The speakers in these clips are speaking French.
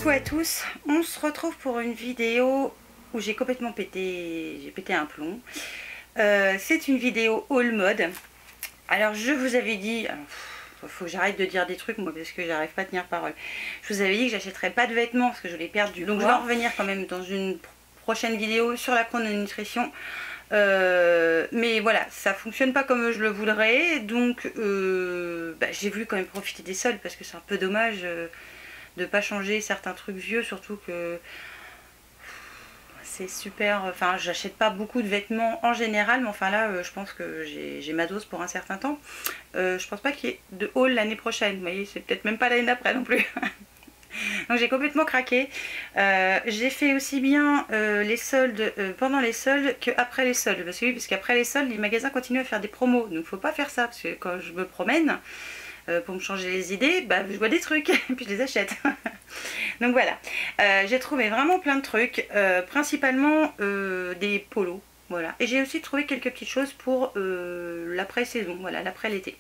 Coucou à tous, on se retrouve pour une vidéo où j'ai complètement pété un plomb. C'est une vidéo haul mode. Alors je vous avais dit, faut que j'arrête de dire des trucs moi parce que j'arrive pas à tenir parole. Je vous avais dit que j'achèterais pas de vêtements parce que je voulais perdre du poids. Donc je vais en revenir quand même dans une prochaine vidéo sur la chrononutrition. Mais voilà, ça fonctionne pas comme je le voudrais, donc j'ai voulu quand même profiter des soldes parce que c'est un peu dommage de pas changer certains trucs vieux, surtout que c'est super. Enfin, j'achète pas beaucoup de vêtements en général, mais enfin là, je pense que j'ai ma dose pour un certain temps. Je pense pas qu'il y ait de haul l'année prochaine, vous voyez, c'est peut-être même pas l'année d'après non plus. Donc j'ai complètement craqué. J'ai fait aussi bien les soldes pendant les soldes qu'après les soldes. Parce qu'après les soldes, les magasins continuent à faire des promos. Donc faut pas faire ça. Parce que quand je me promène, pour me changer les idées, je vois des trucs et puis je les achète. Donc voilà. J'ai trouvé vraiment plein de trucs. Principalement des polos. Voilà. Et j'ai aussi trouvé quelques petites choses pour l'après-saison. Voilà, l'après-l'été.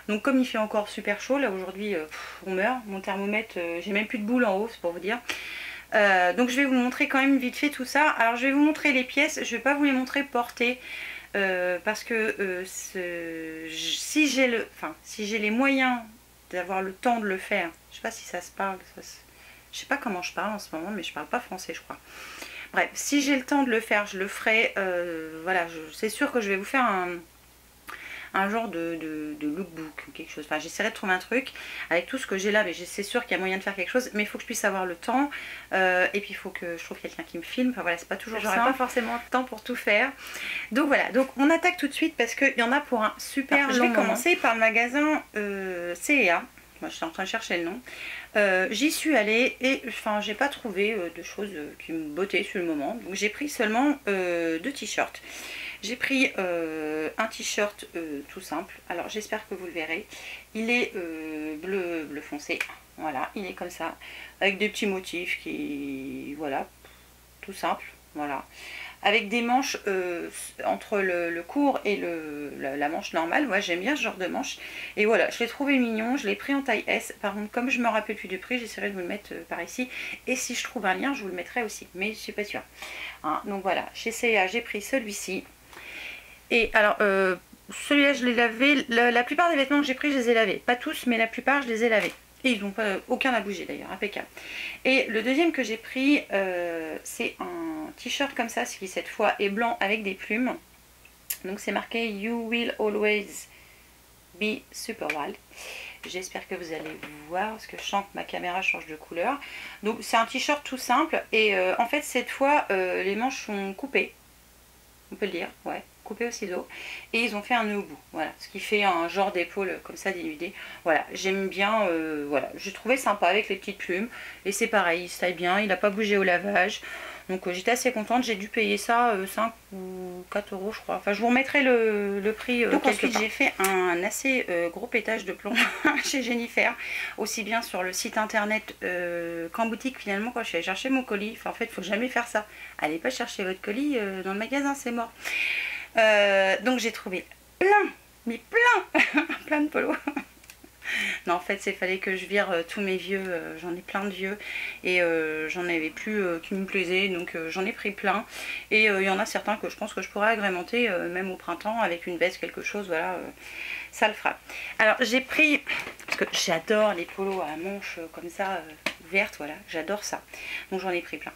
Donc comme il fait encore super chaud, là aujourd'hui on meurt, mon thermomètre, j'ai même plus de boule en haut, c'est pour vous dire. Donc je vais vous montrer quand même vite fait tout ça. Alors je vais vous montrer les pièces, je vais pas vous les montrer portées, parce que si j'ai les moyens d'avoir le temps de le faire, je sais pas si ça se parle, je sais pas comment je parle en ce moment, mais je parle pas français je crois. Bref, si j'ai le temps de le faire, je le ferai, voilà, c'est sûr que je vais vous faire un genre de lookbook ou quelque chose. Enfin, j'essaierai de trouver un truc avec tout ce que j'ai là, mais c'est sûr qu'il y a moyen de faire quelque chose, mais il faut que je puisse avoir le temps, et puis il faut que je trouve quelqu'un qui me filme. Enfin voilà, c'est pas toujours ça. J'aurai pas forcément le temps pour tout faire. Donc voilà, donc on attaque tout de suite parce qu'il y en a pour un super long. Je vais commencer par le magasin C&A. Moi, je suis en train de chercher le nom. J'y suis allée et enfin j'ai pas trouvé de choses qui me bottaient sur le moment. Donc j'ai pris seulement 2 t-shirts. J'ai pris un t-shirt tout simple. Alors j'espère que vous le verrez. Il est bleu foncé. Voilà, il est comme ça. Avec des petits motifs qui... Voilà, tout simple. Voilà. Avec des manches entre le court et la manche normale. Moi j'aime bien ce genre de manche. Et voilà, je l'ai trouvé mignon. Je l'ai pris en taille S. Par contre, comme je me rappelle plus du prix, j'essaierai de vous le mettre par ici. Et si je trouve un lien, je vous le mettrai aussi. Mais je suis pas sûre. Hein, donc voilà, chez C&A, j'ai pris celui-ci. Et alors, celui-là, je l'ai lavé. La plupart des vêtements que j'ai pris, je les ai lavés. Pas tous, mais la plupart, je les ai lavés. Et ils n'ont pas, aucun n'a bougé d'ailleurs, impeccable. Et le deuxième que j'ai pris, c'est un t-shirt comme ça, qui cette fois est blanc avec des plumes. Donc c'est marqué You will always be super wild. J'espère que vous allez voir, parce que je sens que ma caméra change de couleur. Donc c'est un t-shirt tout simple. Et en fait, cette fois, les manches sont coupées. On peut le dire, ouais, coupé au ciseau, et ils ont fait un nœud au bout, voilà, ce qui fait un genre d'épaule comme ça dénudé. Voilà, j'aime bien, voilà, j'ai trouvé sympa avec les petites plumes, et c'est pareil, il se taille bien, il n'a pas bougé au lavage, donc j'étais assez contente. J'ai dû payer ça 5 ou 4 euros je crois, enfin je vous remettrai le prix. Donc ensuite j'ai fait un assez gros pétage de plomb chez Jennifer, aussi bien sur le site internet qu'en boutique. Finalement quand je suis allée chercher mon colis, enfin en fait il faut jamais faire ça, allez pas chercher votre colis dans le magasin, c'est mort. Donc j'ai trouvé plein, mais plein plein de polos. Non, en fait, il fallait que je vire tous mes vieux. J'en ai plein de vieux. Et j'en avais plus qui me plaisaient. Donc j'en ai pris plein. Et il y en a certains que je pense que je pourrais agrémenter, même au printemps, avec une veste, quelque chose. Voilà, ça le fera. Alors, j'ai pris... Parce que j'adore les polos à manches comme ça, verte, voilà. J'adore ça. Donc j'en ai pris plein.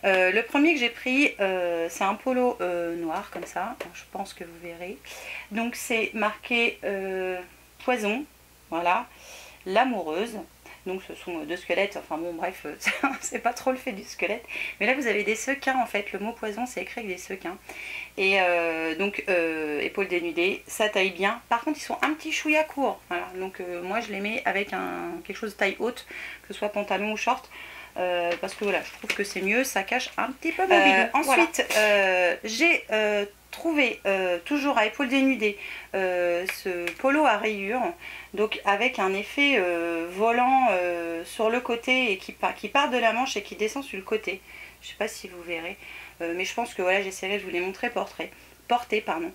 Le premier que j'ai pris, c'est un polo noir, comme ça. Donc, je pense que vous verrez. Donc c'est marqué Poison. Voilà, l'amoureuse. Donc ce sont 2 squelettes, enfin bon bref, c'est pas trop le fait du squelette. Mais là vous avez des sequins en fait, le mot poison c'est écrit avec des sequins. Et donc épaules dénudées, ça taille bien. Par contre ils sont un petit chouïa court. Voilà, donc moi je les mets avec quelque chose de taille haute, que ce soit pantalon ou short. Parce que voilà, je trouve que c'est mieux, ça cache un petit peu mon bidon. Ensuite, voilà. J'ai trouvé, toujours à épaules dénudées, ce polo à rayures, donc avec un effet volant sur le côté et qui part de la manche et qui descend sur le côté. Je sais pas si vous verrez, mais je pense que voilà, j'essaierai de vous les montrer porter, pardon.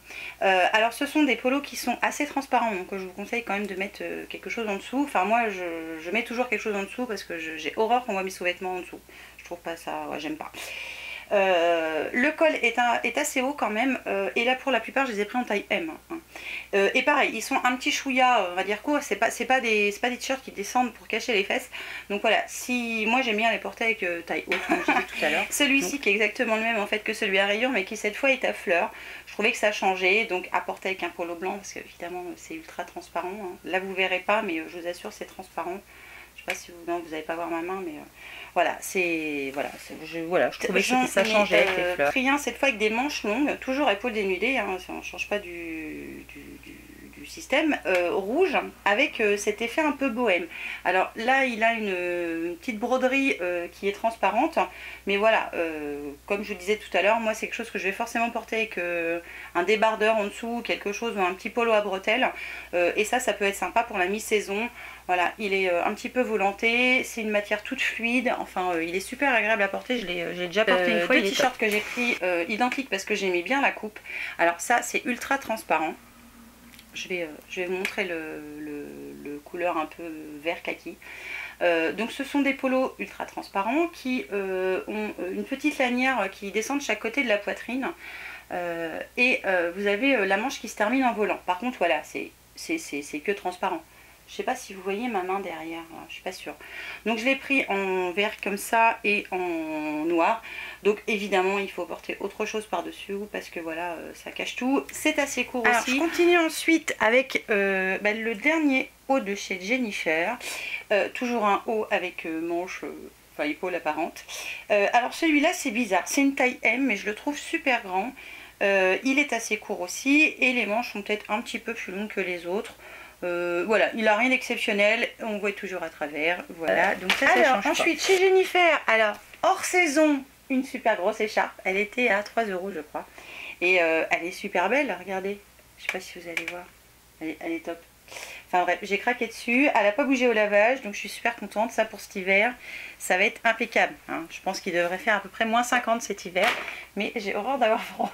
Alors ce sont des polos qui sont assez transparents, donc je vous conseille quand même de mettre quelque chose en dessous. Enfin moi je mets toujours quelque chose en dessous parce que j'ai horreur qu'on voit mes sous-vêtements en dessous. Je trouve pas ça, ouais, j'aime pas. Le col est assez haut quand même, et là pour la plupart je les ai pris en taille M, hein. Et pareil, ils sont un petit chouïa, on va dire court, c'est pas des t-shirts qui descendent pour cacher les fesses. Donc voilà, si moi j'aime bien les porter avec taille haute, comme je disais tout à l'heure. Celui-ci qui est exactement le même en fait que celui à rayures, mais qui cette fois est à fleurs. Je trouvais que ça changeait, donc à porter avec un polo blanc, parce que évidemment c'est ultra transparent, hein. Là vous verrez pas, mais je vous assure c'est transparent. Je sais pas si vous, non, vous n'allez pas voir ma main, mais voilà, je trouvais que ça changeait avec les fleurs. Pris un cette fois avec des manches longues, toujours épaules dénudées, hein, ça ne change pas du système, rouge, avec cet effet un peu bohème. Alors là il a une petite broderie qui est transparente, mais voilà, comme je vous disais tout à l'heure, moi c'est quelque chose que je vais forcément porter avec un débardeur en dessous, quelque chose, ou un petit polo à bretelles, et ça peut être sympa pour la mi-saison. Voilà, il est un petit peu volanté, c'est une matière toute fluide, enfin il est super agréable à porter, je l'ai déjà porté une fois. Deux t-shirts que j'ai pris identiques parce que j'aimais bien la coupe. Alors ça c'est ultra transparent. Je vais vous montrer le couleur un peu vert kaki. Donc ce sont des polos ultra transparents qui ont une petite lanière qui descend de chaque côté de la poitrine. Et vous avez la manche qui se termine en volant. Par contre voilà, c'est que transparent. Je sais pas si vous voyez ma main derrière, je suis pas sûre. Donc je l'ai pris en vert comme ça et en noir. Donc évidemment il faut porter autre chose par-dessus parce que voilà, ça cache tout. C'est assez court aussi. Alors je continue ensuite avec le dernier haut de chez Jennifer. Toujours un haut avec manche, enfin épaule apparente. Alors celui-là c'est bizarre, c'est une taille M mais je le trouve super grand. Il est assez court aussi et les manches sont peut-être un petit peu plus longues que les autres. Voilà, il n'a rien d'exceptionnel, on voit toujours à travers, voilà, donc ça change pas. Ensuite, chez Jennifer, alors, hors saison, une super grosse écharpe, elle était à 3 € je crois, et elle est super belle, regardez, je sais pas si vous allez voir, elle est top. Enfin bref, j'ai craqué dessus, elle n'a pas bougé au lavage, donc je suis super contente, ça pour cet hiver, ça va être impeccable, hein. Je pense qu'il devrait faire à peu près moins 50 cet hiver, mais j'ai horreur d'avoir froid.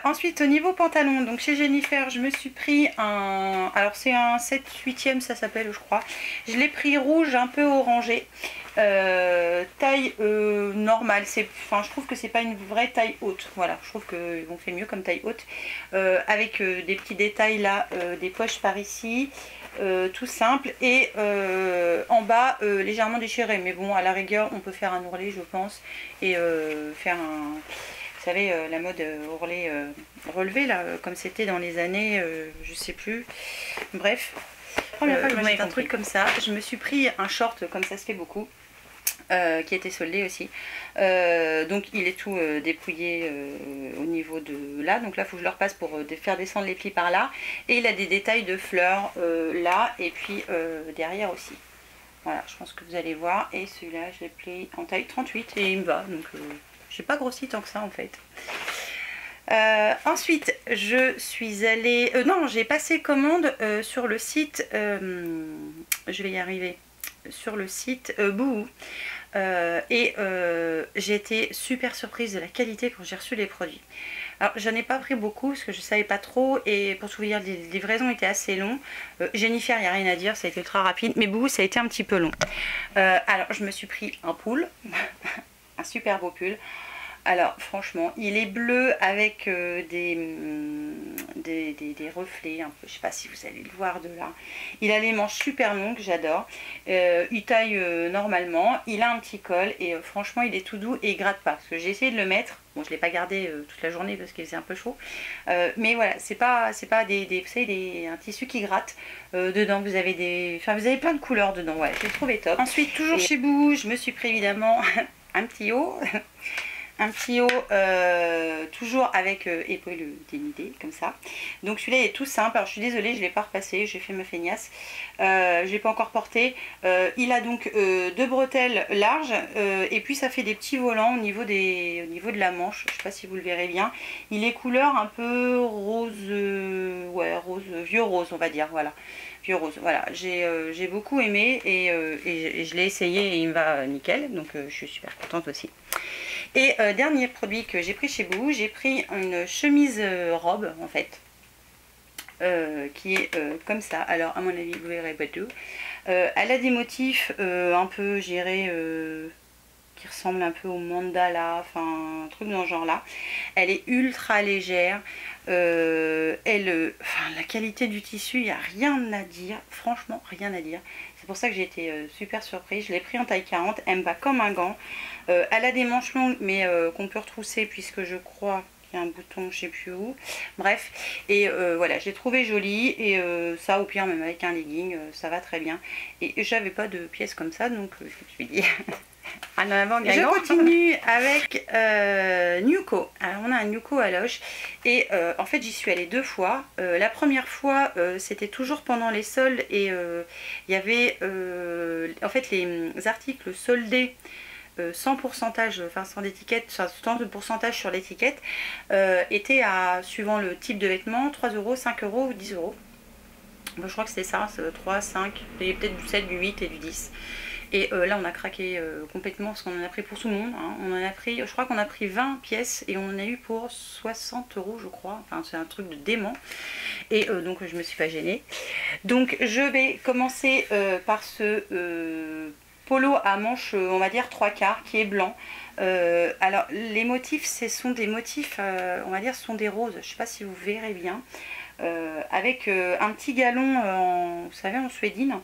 Ensuite au niveau pantalon, donc chez Jennifer je me suis pris un, alors c'est un 7/8e ça s'appelle je crois, je l'ai pris rouge un peu orangé, taille normale, enfin je trouve que c'est pas une vraie taille haute, voilà, je trouve qu'ils vont faire mieux comme taille haute, avec des petits détails là, des poches par ici, tout simple, et en bas légèrement déchiré, mais bon à la rigueur on peut faire un ourlet je pense, et faire un... Vous savez, la mode ourlet relevé, là, comme c'était dans les années, je sais plus. Bref, première fois que je m'achète un truc comme ça. Je me suis pris un short, comme ça se fait beaucoup, qui était soldé aussi. Donc il est tout dépouillé au niveau de là. Donc là, il faut que je le repasse pour faire descendre les plis par là. Et il a des détails de fleurs là, et puis derrière aussi. Voilà, je pense que vous allez voir. Et celui-là, je l'ai pris en taille 38 et il me va. Donc... j'ai pas grossi tant que ça en fait. Ensuite, je suis allée... non, j'ai passé commande sur le site... je vais y arriver. Sur le site Boohoo. Et j'ai été super surprise de la qualité quand j'ai reçu les produits. Alors, j'en ai pas pris beaucoup parce que je savais pas trop. Et pour tout vous dire, les livraisons étaient assez longues. Jennifer, il n'y a rien à dire, ça a été ultra rapide. Mais Boohoo, ça a été un petit peu long. Alors, je me suis pris un pull. Un super beau pull. Alors franchement, il est bleu avec des reflets, un peu, je sais pas si vous allez le voir de là. Il a les manches super longues, j'adore. Il taille normalement, il a un petit col et franchement il est tout doux et il gratte pas. Parce que j'ai essayé de le mettre, bon je l'ai pas gardé toute la journée parce qu'il faisait un peu chaud. Mais voilà, c'est pas vous savez, un tissu qui gratte. Dedans vous avez vous avez plein de couleurs dedans, ouais, je l'ai trouvé top. Ensuite toujours chez Boohoo, je me suis pris évidemment un petit haut. Un petit haut, toujours avec épaule dénudée, comme ça. Donc celui-là est tout simple. Alors je suis désolée, je ne l'ai pas repassé, j'ai fait ma feignasse. Je ne l'ai pas encore porté. Il a donc deux bretelles larges, et puis ça fait des petits volants au niveau de la manche. Je ne sais pas si vous le verrez bien. Il est couleur un peu rose, ouais, rose, vieux rose, on va dire, voilà. Vieux rose, voilà. J'ai beaucoup aimé et je l'ai essayé et il me va nickel. Donc je suis super contente aussi. Et dernier produit que j'ai pris chez Boohoo, j'ai pris une chemise robe en fait. Qui est comme ça. Alors à mon avis vous verrez pas tout. Elle a des motifs un peu, je dirais, qui ressemble un peu au mandala, enfin un truc dans ce genre là. Elle est ultra légère. La qualité du tissu, il n'y a rien à dire, franchement rien à dire. C'est pour ça que j'ai été super surprise. Je l'ai pris en taille 40, elle me va comme un gant. Elle a des manches longues mais qu'on peut retrousser puisque je crois qu'il y a un bouton je sais plus où. Bref, et voilà, je l'ai trouvé jolie et ça au pire même avec un legging, ça va très bien. Et j'avais pas de pièces comme ça donc je me suis dit... En avant, je continue avec Nuko. Alors on a un Nuko à Loche et en fait j'y suis allée 2 fois. La première fois c'était toujours pendant les soldes et il y avait en fait les articles soldés sans pourcentage, enfin sans étiquette, sans de pourcentage sur l'étiquette étaient à, suivant le type de vêtement, 3 €, 5 € ou 10 €. Bon, je crois que c'était ça, 3, 5, il y avait peut-être du 7, du 8 et du 10. Et là on a craqué complètement parce qu'on en a pris pour tout le monde, hein. On en a pris, je crois qu'on a pris 20 pièces et on en a eu pour 60 € je crois, enfin c'est un truc de dément. Et donc je me suis pas gênée. Donc je vais commencer par ce polo à manches on va dire 3/4 qui est blanc. Alors les motifs ce sont des motifs on va dire ce sont des roses, je sais pas si vous verrez bien. Avec un petit galon vous savez en suédine.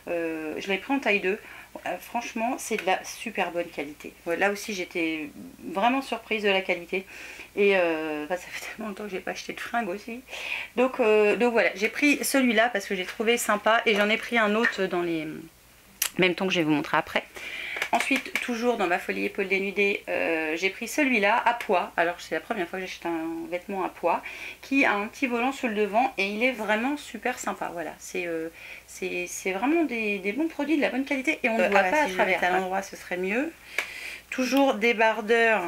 Je l'ai pris en taille 2. Franchement c'est de la super bonne qualité. Là aussi j'étais vraiment surprise de la qualité et ça fait tellement longtemps que j'ai pas acheté de fringues aussi, donc voilà, j'ai pris celui-là parce que j'ai trouvé sympa et j'en ai pris un autre dans les mêmes temps que je vais vous montrer après. Ensuite, toujours dans ma folie épaule dénudée, j'ai pris celui-là à pois. Alors c'est la première fois que j'achète un vêtement à pois qui a un petit volant sur le devant et il est vraiment super sympa. Voilà, c'est vraiment des bons produits de la bonne qualité et on ne voit pas à travers. À l'endroit, ce serait mieux. Toujours des bardeurs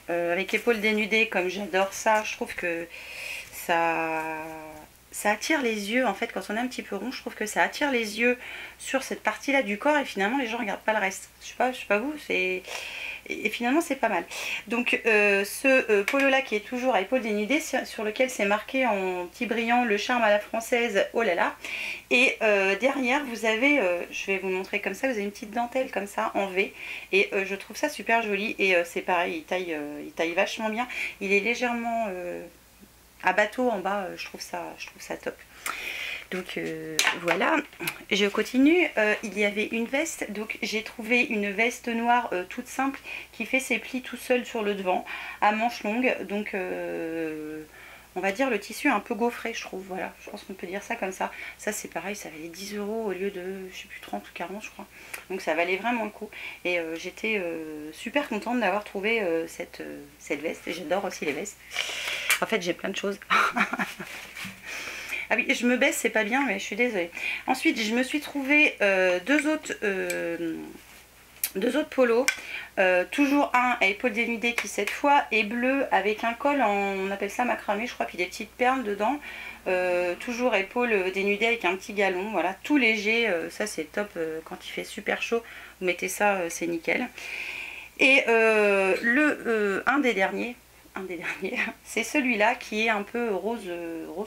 avec épaules dénudées, comme j'adore ça. Je trouve que ça attire les yeux en fait quand on est un petit peu rond. Je trouve que ça attire les yeux sur cette partie là du corps et finalement les gens regardent pas le reste. Je sais pas vous, et finalement c'est pas mal. Donc ce polo là qui est toujours à épaules dénudées, sur lequel c'est marqué en petit brillant le charme à la française, oh là là. Et derrière vous avez, je vais vous montrer comme ça, vous avez une petite dentelle comme ça en V et je trouve ça super joli et c'est pareil, il taille vachement bien. Il est légèrement à bateau en bas, je trouve ça top. Donc voilà, je continue. Il y avait une veste, donc j'ai trouvé une veste noire toute simple qui fait ses plis tout seul sur le devant, à manches longues. Donc on va dire le tissu un peu gaufré, je trouve. Voilà, je pense qu'on peut dire ça comme ça. Ça c'est pareil, ça valait 10 € au lieu de, je sais plus, 30 ou 40 je crois. Donc ça valait vraiment le coup. Et j'étais super contente d'avoir trouvé cette veste. Et j'adore aussi les vestes. En fait j'ai plein de choses. Ah oui, je me baisse, c'est pas bien, mais je suis désolée. Ensuite, je me suis trouvé deux autres polos. Toujours un à épaules dénudées qui cette fois est bleu avec un col on appelle ça macramé, je crois, puis des petites perles dedans. Toujours épaules dénudées avec un petit galon. Voilà, tout léger. Ça c'est top quand il fait super chaud. Vous mettez ça, c'est nickel. Et un des derniers, c'est celui-là qui est un peu rose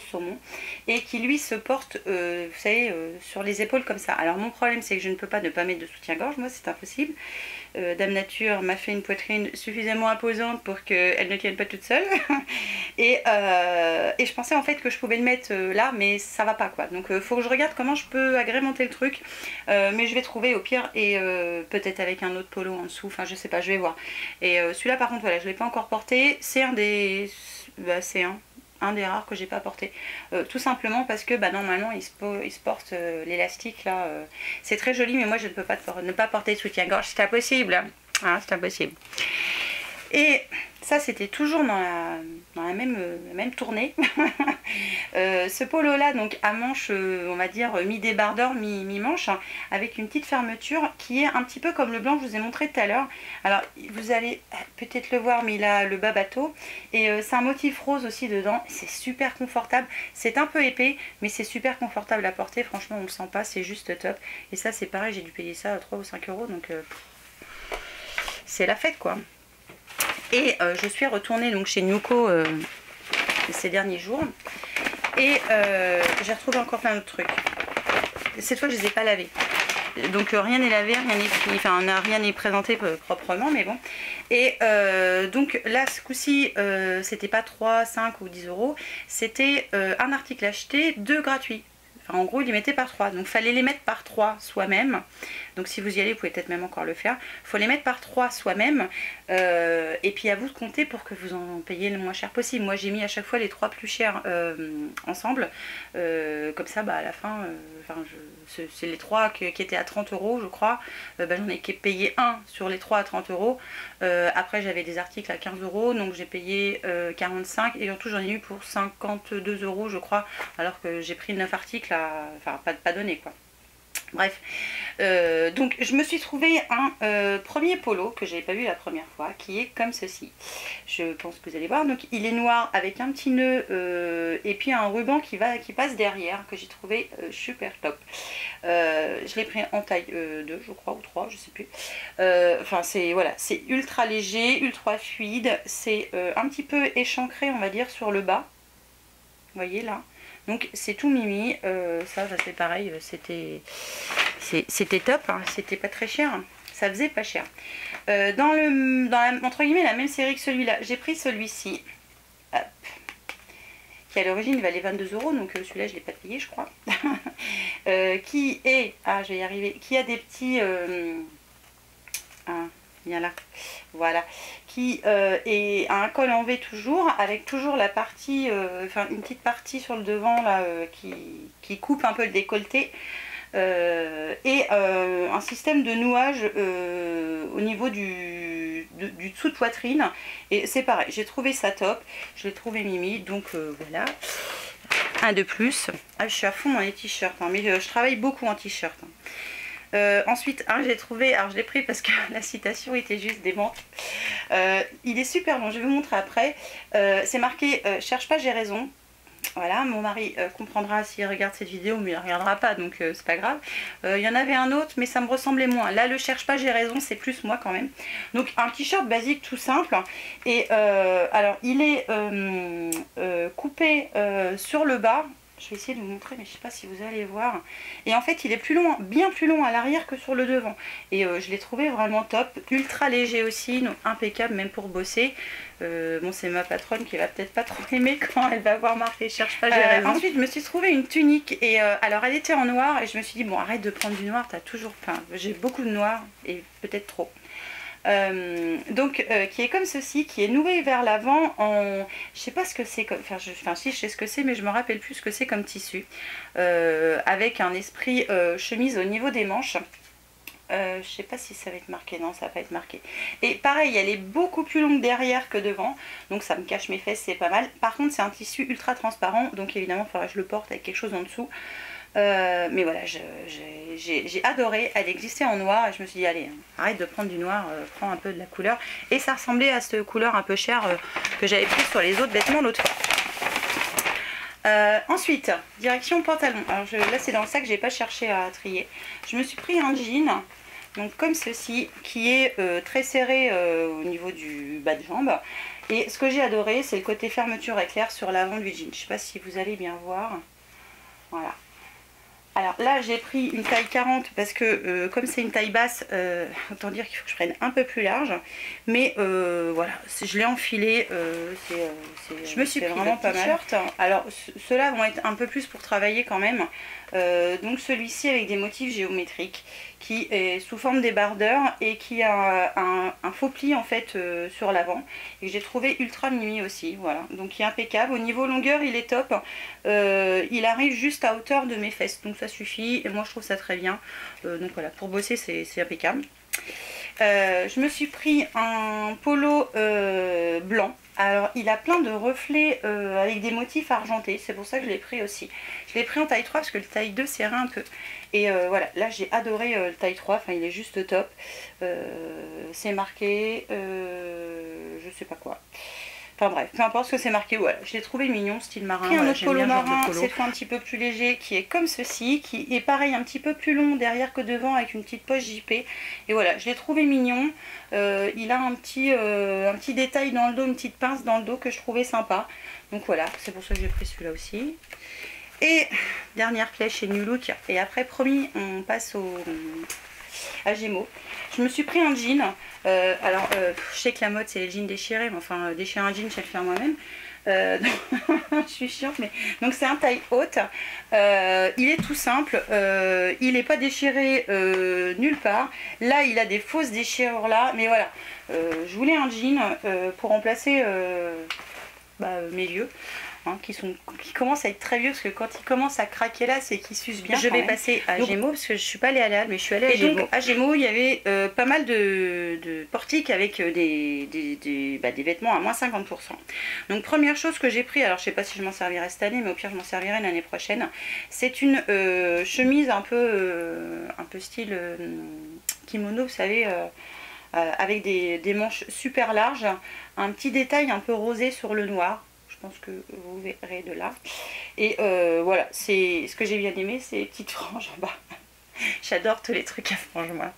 saumon et qui lui se porte vous savez sur les épaules comme ça. Alors mon problème c'est que je ne peux pas ne pas mettre de soutien-gorge, moi c'est impossible. Dame Nature m'a fait une poitrine suffisamment imposante pour qu'elle ne tienne pas toute seule et je pensais en fait que je pouvais le mettre là, mais ça va pas quoi. Donc faut que je regarde comment je peux agrémenter le truc, mais je vais trouver au pire et peut-être avec un autre polo en dessous, enfin je sais pas, je vais voir. Et celui-là par contre voilà, je l'ai pas encore porté, c'est un des rares que j'ai pas porté, tout simplement parce que normalement il se porte l'élastique là, c'est très joli, mais moi je ne peux pas ne pas porter de soutien-gorge, c'est impossible, hein, c'est impossible. Et ça c'était toujours dans la même tournée. Ce polo là donc à manches on va dire mi-débardeur mi-manche, hein, avec une petite fermeture qui est un petit peu comme le blanc que je vous ai montré tout à l'heure. Alors vous allez peut-être le voir, mais il a le bas bateau et c'est un motif rose aussi dedans. C'est super confortable, c'est un peu épais mais c'est super confortable à porter, franchement on le sent pas, c'est juste top. Et ça c'est pareil, j'ai dû payer ça à 3 ou 5 €, donc c'est la fête quoi. Et je suis retournée donc chez Nuko ces derniers jours. Et j'ai retrouvé encore plein d'autres trucs. Cette fois, je les ai pas lavés. Donc rien n'est lavé, rien n'est fini, enfin rien n'est présenté proprement, mais bon. Et donc là, ce coup-ci, c'était pas 3, 5 ou 10 euros, c'était un article acheté, 2 gratuits. Enfin, en gros, ils les mettaient par 3. Donc, il fallait les mettre par 3 soi-même. Donc, si vous y allez, vous pouvez peut-être même encore le faire. Il faut les mettre par 3 soi-même. Et puis, à vous de compter pour que vous en payiez le moins cher possible. Moi, j'ai mis à chaque fois les 3 plus chers ensemble. Comme ça, bah, à la fin, c'est les 3 qui étaient à 30 euros, je crois. J'en ai payé un sur les 3 à 30 euros. Après, j'avais des articles à 15 euros. Donc, j'ai payé 45. Et en tout, j'en ai eu pour 52 euros, je crois. Alors que j'ai pris 9 articles. Enfin pas donné quoi. Bref, donc je me suis trouvé un premier polo que j'avais pas vu la première fois, qui est comme ceci. Je pense que vous allez voir. Donc il est noir avec un petit nœud et puis un ruban qui passe derrière, que j'ai trouvé super top. Je l'ai pris en taille 2 je crois, ou 3, je sais plus. Enfin c'est voilà, c'est ultra léger, ultra fluide, c'est un petit peu échancré on va dire sur le bas. Vous voyez là. Donc c'est tout mimi, ça c'est pareil, c'était top, hein, c'était pas très cher, hein, ça faisait pas cher. Dans entre guillemets la même série que celui-là, j'ai pris celui-ci, qui à l'origine valait 22 euros, donc celui-là je l'ai pas payé je crois, qui est, je vais y arriver, qui a des petits, bien là, voilà, qui est un col en V toujours, avec toujours la partie, une petite partie sur le devant là, qui coupe un peu le décolleté, et un système de nouage au niveau du dessous de poitrine, et c'est pareil, j'ai trouvé ça top, je l'ai trouvé mimi, donc voilà, un de plus. Je suis à fond dans les t-shirts, hein, mais je travaille beaucoup en t-shirt, hein. Ensuite, j'ai trouvé, alors je l'ai pris parce que la citation était juste démente. Il est super long, je vais vous montrer après. C'est marqué cherche pas, j'ai raison. Voilà, mon mari comprendra s'il regarde cette vidéo, mais il ne regardera pas, donc c'est pas grave. Il y en avait un autre, mais ça me ressemblait moins. Là, le cherche pas, j'ai raison, c'est plus moi quand même. Donc un t-shirt basique tout simple. Et alors, il est coupé sur le bas. Je vais essayer de vous montrer, mais je ne sais pas si vous allez voir. Et en fait, il est plus long, bien plus long à l'arrière que sur le devant. Et je l'ai trouvé vraiment top. Ultra léger aussi, donc impeccable même pour bosser. Bon, c'est ma patronne qui va peut-être pas trop aimer quand elle va voir marqué cherche pas, j'ai raison. Ensuite, je me suis trouvé une tunique. Et alors, elle était en noir. Et je me suis dit, bon, arrête de prendre du noir, t'as toujours... Enfin, j'ai beaucoup de noir et peut-être trop. Qui est comme ceci, qui est noué vers l'avant en, je sais pas ce que c'est, si je sais ce que c'est, mais je me rappelle plus ce que c'est comme tissu, avec un esprit chemise au niveau des manches. Je sais pas si ça va être marqué, non ça va pas être marqué. Et pareil, elle est beaucoup plus longue derrière que devant, donc ça me cache mes fesses, c'est pas mal. Par contre c'est un tissu ultra transparent, donc évidemment il faudra que je le porte avec quelque chose en dessous. Mais voilà, j'ai adoré, elle existait en noir et je me suis dit allez, arrête de prendre du noir, prends un peu de la couleur. Et ça ressemblait à cette couleur un peu chère que j'avais prise sur les autres vêtements l'autre fois. Ensuite, direction pantalon. Alors là c'est dans le sac, j'ai pas cherché à trier. Je me suis pris un jean, donc comme ceci, qui est très serré au niveau du bas de jambe. Et ce que j'ai adoré, c'est le côté fermeture éclair sur l'avant du jean. Je sais pas si vous allez bien voir. Voilà. Alors là j'ai pris une taille 40 parce que comme c'est une taille basse, autant dire qu'il faut que je prenne un peu plus large. Mais voilà, je l'ai enfilé, je me suis pris vraiment pas mal. Alors ceux-là vont être un peu plus pour travailler quand même. Donc celui-ci avec des motifs géométriques qui est sous forme débardeur et qui a un faux pli en fait sur l'avant et que j'ai trouvé ultra mimi aussi, voilà, donc il est impeccable. Au niveau longueur il est top, il arrive juste à hauteur de mes fesses, donc ça suffit et moi je trouve ça très bien, donc voilà, pour bosser c'est impeccable. Je me suis pris un polo blanc. Alors il a plein de reflets avec des motifs argentés, c'est pour ça que je l'ai pris aussi. Je l'ai pris en taille 3 parce que le taille 2 serrait un peu. Et voilà, là j'ai adoré le taille 3, enfin il est juste top. C'est marqué, je sais pas quoi. Enfin bref, peu importe ce que c'est marqué, voilà, je l'ai trouvé mignon, style marin. Puis un autre polo marin, cette fois un petit peu plus léger, qui est comme ceci, qui est pareil, un petit peu plus long derrière que devant, avec une petite poche JP. Et voilà, je l'ai trouvé mignon. Il a un petit détail dans le dos, une petite pince dans le dos que je trouvais sympa. Donc voilà, c'est pour ça que j'ai pris celui-là aussi. Et dernière pièce chez New Look. Et après, promis, on passe à Gémeaux. Je me suis pris un jean. Alors, je sais que la mode, c'est les jeans déchirés. Mais enfin, déchirer un jean, je sais le faire moi-même. Je suis chiante, mais donc c'est un taille haute. Il est tout simple. Il n'est pas déchiré nulle part. Là, il a des fausses déchirures là. Mais voilà, je voulais un jean pour remplacer mes vieux. Hein, qui commencent à être très vieux, parce que quand ils commencent à craquer là, c'est qu'ils s'usent bien. Je vais passer à Gémeaux, parce que je suis pas allée à la Halle, mais je suis allée à Gémeaux. Donc à Gémeaux, il y avait pas mal de portiques avec des vêtements à moins 50%. Donc première chose que j'ai pris, alors je sais pas si je m'en servirai cette année, mais au pire je m'en servirai l'année prochaine, c'est une chemise un peu style kimono, vous savez, avec des manches super larges, un petit détail un peu rosé sur le noir. Je pense que vous verrez de là. Et voilà, c'est ce que j'ai bien aimé, c'est les petites franges en bas. J'adore tous les trucs à franges, moi.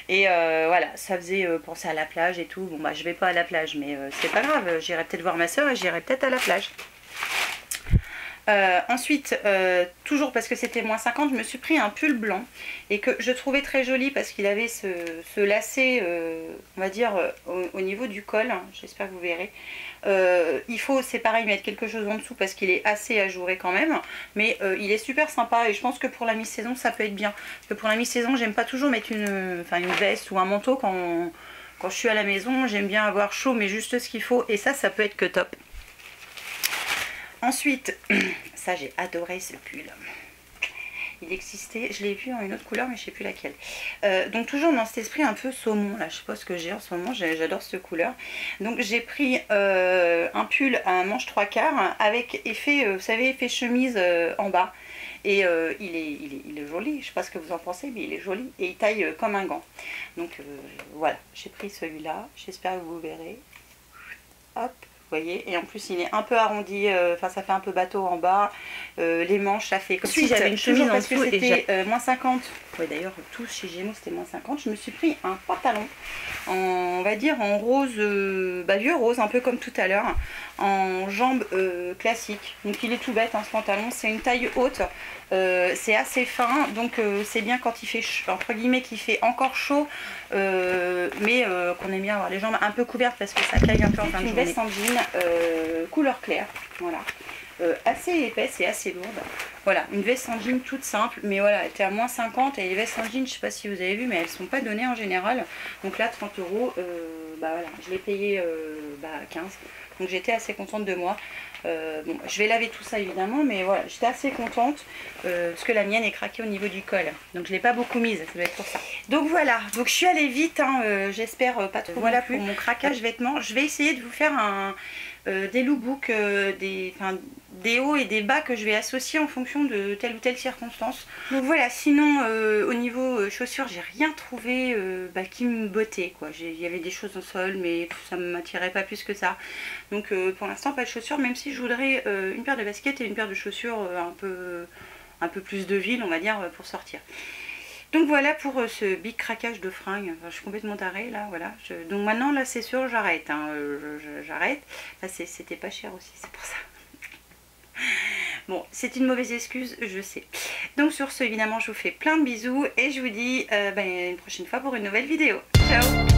Et voilà, ça faisait penser à la plage et tout. Bon, bah, je vais pas à la plage, mais c'est pas grave. J'irai peut-être voir ma soeur et j'irai peut-être à la plage. Ensuite, toujours parce que c'était moins 50, je me suis pris un pull blanc et que je trouvais très joli parce qu'il avait ce lacet, on va dire, au niveau du col. J'espère que vous verrez. Il faut, c'est pareil, mettre quelque chose en dessous parce qu'il est assez ajouré quand même. Mais il est super sympa et je pense que pour la mi-saison, ça peut être bien. Parce que pour la mi-saison, j'aime pas toujours mettre une veste ou un manteau quand je suis à la maison. J'aime bien avoir chaud, mais juste ce qu'il faut. Et ça peut être que top. Ensuite, ça j'ai adoré ce pull. Il existait, je l'ai vu en une autre couleur mais je sais plus laquelle. Donc toujours dans cet esprit un peu saumon, là je sais pas ce que j'ai en ce moment, j'adore cette couleur. Donc j'ai pris un pull à manche 3/4 avec effet, vous savez, effet chemise en bas. Et il est joli, je sais pas ce que vous en pensez, mais il est joli et il taille comme un gant. Donc voilà, j'ai pris celui-là, j'espère que vous verrez. Hop. Vous voyez, et en plus il est un peu arrondi, enfin ça fait un peu bateau en bas, les manches ça fait comme si j'avais une chemise en dessous, c'était moins 50. Ouais, d'ailleurs tous chez Gémeaux c'était moins 50. Je me suis pris un pantalon on va dire en rose, vieux rose, un peu comme tout à l'heure, en jambes classiques. Donc il est tout bête, hein, ce pantalon, c'est une taille haute, c'est assez fin, donc c'est bien quand il fait entre guillemets qu'il fait encore chaud, mais qu'on aime bien avoir les jambes un peu couvertes parce que ça caille un peu en fin de journée. Une veste en jean couleur claire, voilà. Assez épaisse et assez lourde. Voilà, une veste en jean toute simple, mais voilà, elle était à moins 50 et les vestes en jean, je sais pas si vous avez vu, mais elles sont pas données en général. Donc là, 30 €, voilà, je l'ai payé 15. Donc j'étais assez contente de moi. Bon, je vais laver tout ça évidemment, mais voilà, j'étais assez contente parce que la mienne est craquée au niveau du col. Donc je l'ai pas beaucoup mise, ça doit être pour ça. Donc voilà, donc je suis allée vite, hein, j'espère pas trop. Voilà pour mon craquage vêtements. Je vais essayer de vous faire des lookbooks, des hauts et des bas que je vais associer en fonction de telle ou telle circonstance. Donc voilà, sinon au niveau chaussures, j'ai rien trouvé qui me bottait, quoi. Il y avait des choses au sol, mais ça ne m'attirait pas plus que ça. Donc pour l'instant, pas de chaussures, même si je voudrais une paire de baskets et une paire de chaussures un peu plus de ville, on va dire, pour sortir. Donc voilà pour ce big craquage de fringues. Enfin, je suis complètement tarée là, voilà. Donc maintenant là c'est sûr, j'arrête. Hein. J'arrête. Enfin, c'était pas cher aussi, c'est pour ça. Bon, c'est une mauvaise excuse, je sais. Donc sur ce, évidemment, je vous fais plein de bisous et je vous dis une prochaine fois pour une nouvelle vidéo. Ciao!